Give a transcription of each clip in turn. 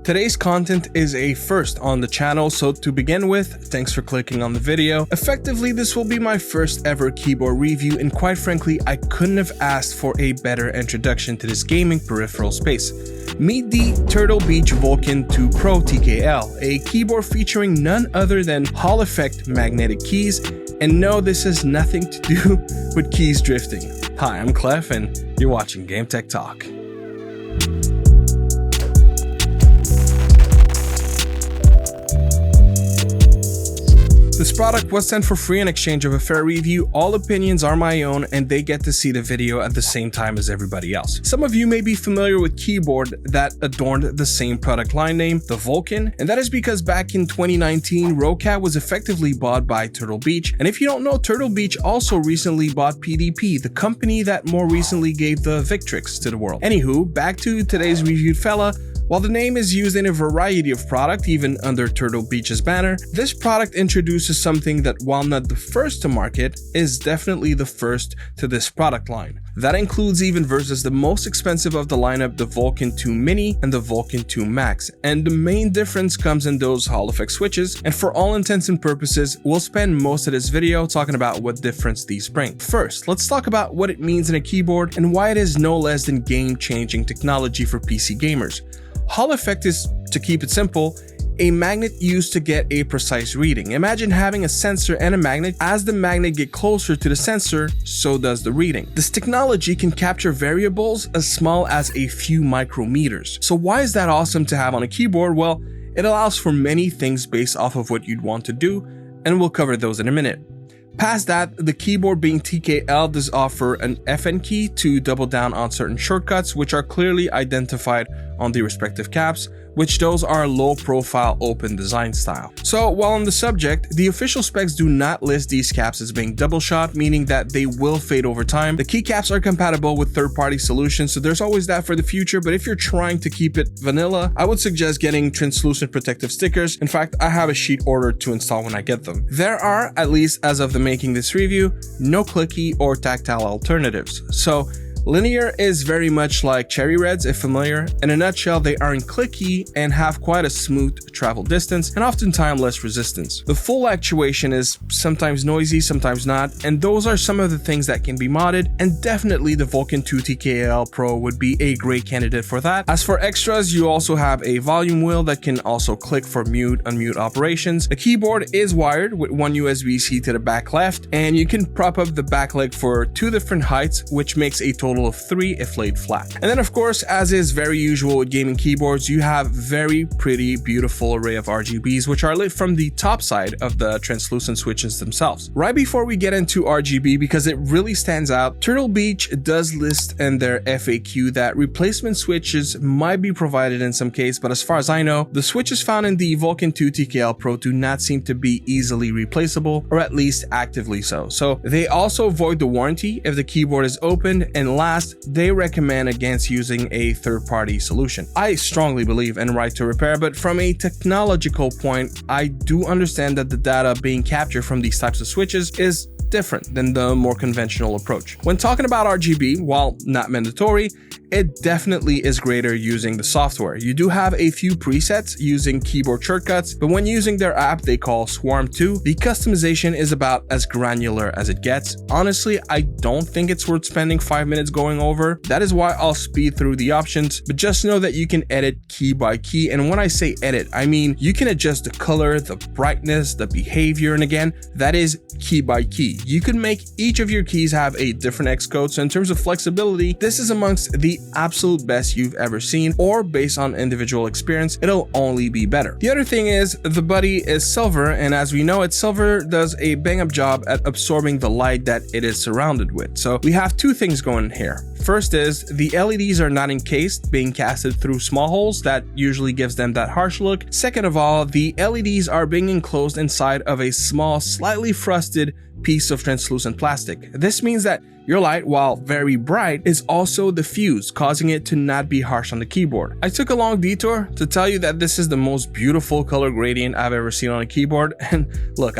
Today's content is a first on the channel, so to begin with, thanks for clicking on the video. Effectively, this will be my first ever keyboard review, and quite frankly, I couldn't have asked for a better introduction to this gaming peripheral space. Meet the Turtle Beach Vulcan II Pro TKL, a keyboard featuring none other than Hall effect magnetic keys, and no, this has nothing to do with keys drifting. Hi, I'm Clef, and you're watching gametechtalk. This product was sent for free in exchange of a fair review. All opinions are my own, and they get to see the video at the same time as everybody else. Some of you may be familiar with keyboard that adorned the same product line name, the Vulcan, and that is because back in 2019, Rocat was effectively bought by Turtle Beach. And if you don't know, Turtle Beach also recently bought PDP, the company that more recently gave the Victrix to the world. Anywho, back to today's reviewed fella. While the name is used in a variety of products, even under Turtle Beach's banner, this product introduces something that, while not the first to market, is definitely the first to this product line. That includes even versus the most expensive of the lineup, the Vulcan II Mini and the Vulcan II Max, and the main difference comes in those Hall effect switches, and for all intents and purposes, we'll spend most of this video talking about what difference these bring. First, let's talk about what it means in a keyboard and why it is no less than game-changing technology for PC gamers. Hall effect is, to keep it simple, a magnet used to get a precise reading. Imagine having a sensor and a magnet. As the magnet gets closer to the sensor, so does the reading. This technology can capture variables as small as a few micrometers. So why is that awesome to have on a keyboard? Well, it allows for many things based off of what you'd want to do, and we'll cover those in a minute. Past that, the keyboard being TKL does offer an FN key to double down on certain shortcuts, which are clearly identified on the respective caps, which those are low profile open design style. So while on the subject, the official specs do not list these caps as being double shot, meaning that they will fade over time. The keycaps are compatible with third-party solutions, so there's always that for the future, but if you're trying to keep it vanilla, I would suggest getting translucent protective stickers. In fact, I have a sheet ordered to install when I get them. There are, at least as of the making this review, no clicky or tactile alternatives. So linear is very much like cherry reds, if familiar. In a nutshell, they aren't clicky and have quite a smooth travel distance and oftentimes less resistance. The full actuation is sometimes noisy, sometimes not, and those are some of the things that can be modded, and definitely the Vulcan II TKL Pro would be a great candidate for that. As for extras, you also have a volume wheel that can also click for mute, unmute operations. The keyboard is wired with one USB-C to the back left, and you can prop up the back leg for two different heights, which makes a total of 3 if laid flat. And then of course, as is very usual with gaming keyboards, you have very pretty, beautiful array of RGBs, which are lit from the top side of the translucent switches themselves. Right before we get into RGB, because it really stands out, Turtle Beach does list in their FAQ that replacement switches might be provided in some case, but as far as I know, the switches found in the Vulcan II TKL Pro do not seem to be easily replaceable, or at least actively so. So they also void the warranty if the keyboard is opened, and last, they recommend against using a third-party solution. I strongly believe in right to repair, but from a technological point, I do understand that the data being captured from these types of switches is different than the more conventional approach. When talking about RGB, while not mandatory, it definitely is greater using the software. You do have a few presets using keyboard shortcuts, but when using their app they call Swarm 2, the customization is about as granular as it gets. Honestly, I don't think it's worth spending 5 minutes going over. That is why I'll speed through the options, but just know that you can edit key by key, and when I say edit, I mean you can adjust the color, the brightness, the behavior, and again, that is key by key. You can make each of your keys have a different Xcode, so in terms of flexibility, this is amongst the absolute best you've ever seen, or based on individual experience, it'll only be better. The other thing is the body is silver, and as we know it, silver does a bang up job at absorbing the light that it is surrounded with. So we have two things going here. First is the LEDs are not encased, being casted through small holes that usually gives them that harsh look. Second of all, the LEDs are being enclosed inside of a small, slightly frosted piece of translucent plastic. This means that your light, while very bright, is also diffused, causing it to not be harsh on the keyboard. I took a long detour to tell you that this is the most beautiful color gradient I've ever seen on a keyboard, and look,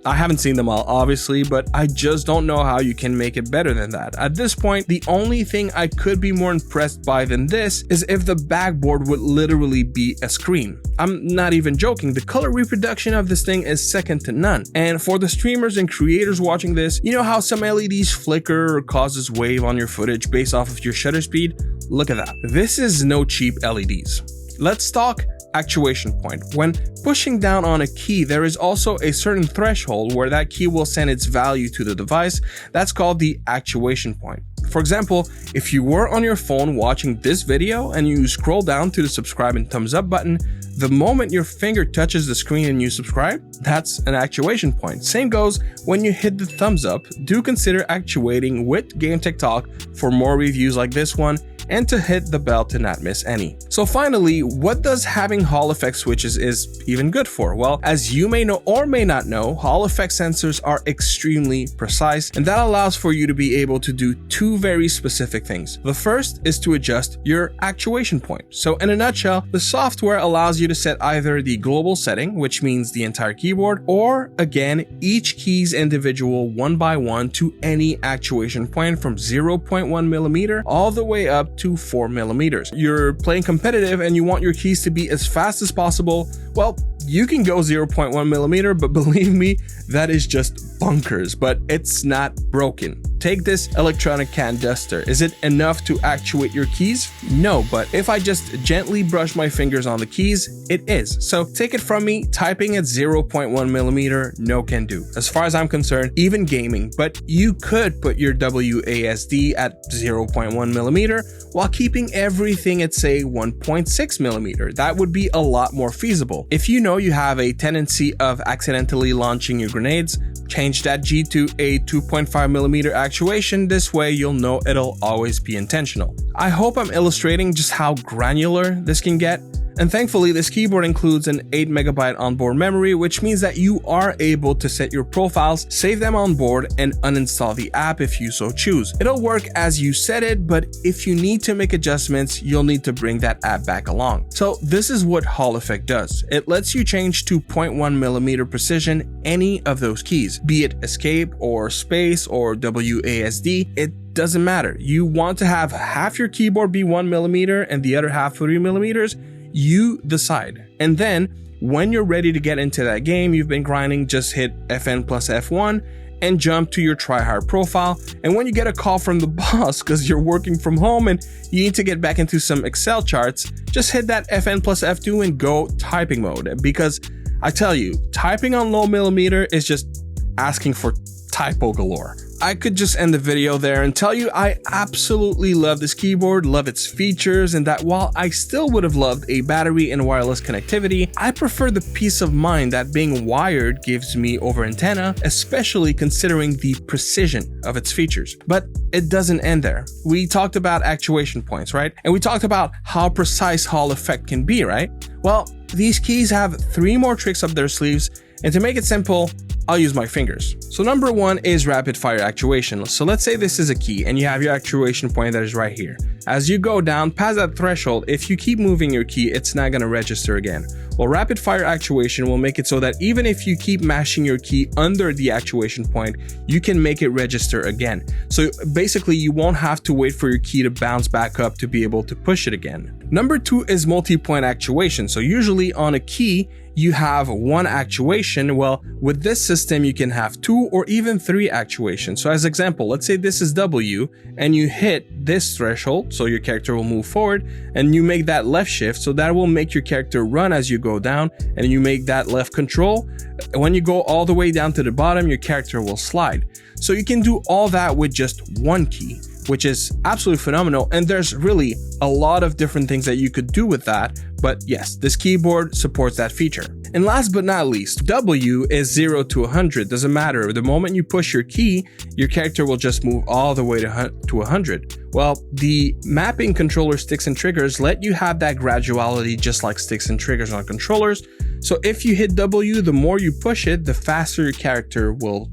I haven't seen them all, obviously, but I just don't know how you can make it better than that. At this point, the only thing I could be more impressed by than this is if the backboard would literally be a screen. I'm not even joking, the color reproduction of this thing is second to none. And for the streamers and creators watching this, you know how some LEDs flicker or causes wave on your footage based off of your shutter speed? Look at that. This is no cheap LEDs. Let's talk actuation point. When pushing down on a key, there is also a certain threshold where that key will send its value to the device. That's called the actuation point. For example, if you were on your phone watching this video and you scroll down to the subscribe and thumbs up button, the moment your finger touches the screen and you subscribe, that's an actuation point. Same goes when you hit the thumbs up. Do consider actuating with gametechtalk for more reviews like this one, and to hit the bell to not miss any. So finally, what does having Hall effect switches is even good for? Well, as you may know or may not know, Hall effect sensors are extremely precise, and that allows for you to be able to do two very specific things. The first is to adjust your actuation point. So in a nutshell, the software allows you to set either the global setting, which means the entire keyboard, or again, each key's individual one by one to any actuation point from 0.1 millimeter all the way up to 4 millimeters. You're playing competitive and you want your keys to be as fast as possible. Well, you can go 0.1 millimeter, but believe me, that is just bunkers, but it's not broken. Take this electronic can duster. Is it enough to actuate your keys? No, but if I just gently brush my fingers on the keys, it is. So take it from me, typing at 0.1 millimeter, no can do. As far as I'm concerned, even gaming, but you could put your WASD at 0.1 millimeter while keeping everything at say 1.6 millimeter. That would be a lot more feasible. If you know you have a tendency of accidentally launching your grenades, change that G to a 2.5 millimeter actuation. This way you'll know it'll always be intentional. I hope I'm illustrating just how granular this can get. And thankfully, this keyboard includes an 8 MB onboard memory, which means that you are able to set your profiles, save them on board, and uninstall the app if you so choose. It'll work as you set it, but if you need to make adjustments, you'll need to bring that app back along. So this is what Hall effect does. It lets you change to 0.1 millimeter precision any of those keys, be it escape or space or WASD. It doesn't matter. You want to have half your keyboard be 1 millimeter and the other half 3 millimeters. You decide. And then when you're ready to get into that game you've been grinding, just hit FN plus F1 and jump to your tryhard profile. And when you get a call from the boss because you're working from home and you need to get back into some Excel charts, just hit that FN plus F2 and go typing mode. Because I tell you, typing on low millimeter is just asking for typo galore. I could just end the video there and tell you I absolutely love this keyboard, love its features, and that while I still would have loved a battery and wireless connectivity, I prefer the peace of mind that being wired gives me over antenna, especially considering the precision of its features. But it doesn't end there. We talked about actuation points, right? And we talked about how precise Hall effect can be, right? Well, these keys have 3 more tricks up their sleeves, and to make it simple, I'll use my fingers. So number 1 is rapid fire actuation. So let's say this is a key and you have your actuation point that is right here. As you go down past that threshold, if you keep moving your key, it's not going to register again. Well, rapid fire actuation will make it so that even if you keep mashing your key under the actuation point, you can make it register again. So basically you won't have to wait for your key to bounce back up to be able to push it again. Number 2 is multi-point actuation. So usually on a key, you have 1 actuation. Well, with this system, you can have 2 or even 3 actuations. So as example, let's say this is W and you hit this threshold, so your character will move forward, and you make that left shift, so that will make your character run as you go down, and you make that left control. When you go all the way down to the bottom, your character will slide. So you can do all that with just 1 key, which is absolutely phenomenal. And there's really a lot of different things that you could do with that. But yes, this keyboard supports that feature. And last but not least, W is 0 to 100. Doesn't matter. The moment you push your key, your character will just move all the way to 100. Well, the mapping controller sticks and triggers let you have that graduality just like sticks and triggers on controllers. So if you hit W, the more you push it, the faster your character will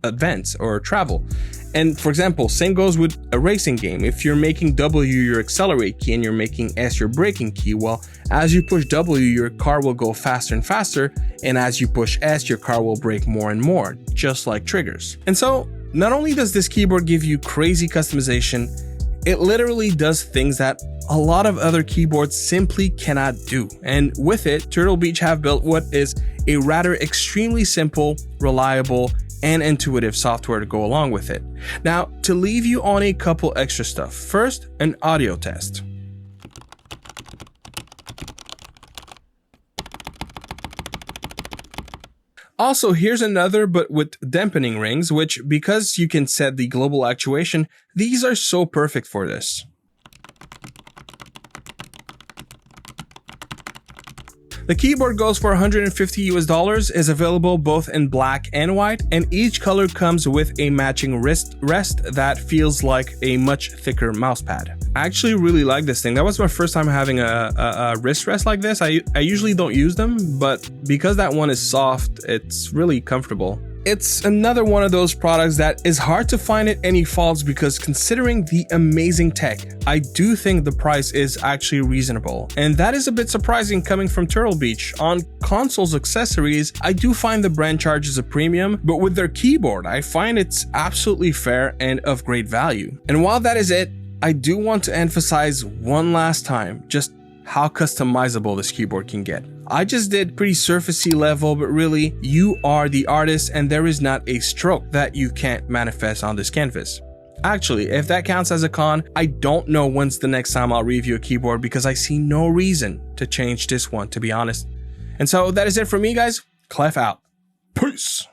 events or travel. And for example, same goes with a racing game. If you're making W your accelerate key and you're making S your braking key, well, as you push W, your car will go faster and faster, and as you push S, your car will brake more and more, just like triggers. And so, not only does this keyboard give you crazy customization, it literally does things that a lot of other keyboards simply cannot do. And with it, Turtle Beach have built what is a rather extremely simple, reliable, and intuitive software to go along with it. Now, to leave you on a couple extra stuff. First, an audio test. Also, here's another, but with dampening rings, which, because you can set the global actuation, these are so perfect for this. The keyboard goes for $150 US, is available both in black and white, and each color comes with a matching wrist rest that feels like a much thicker mouse pad. I actually really like this thing. That was my first time having a wrist rest like this. I usually don't use them, but because that one is soft, it's really comfortable. It's another one of those products that is hard to find at any faults because considering the amazing tech, I do think the price is actually reasonable. And that is a bit surprising coming from Turtle Beach. On consoles accessories, I do find the brand charges a premium, but with their keyboard, I find it's absolutely fair and of great value. And while that is it, I do want to emphasize one last time just how customizable this keyboard can get. I just did pretty surfacey level, but really, you are the artist and there is not a stroke that you can't manifest on this canvas. Actually, if that counts as a con, I don't know when's the next time I'll review a keyboard because I see no reason to change this one, to be honest. And so that is it for me, guys. Clef out. Peace.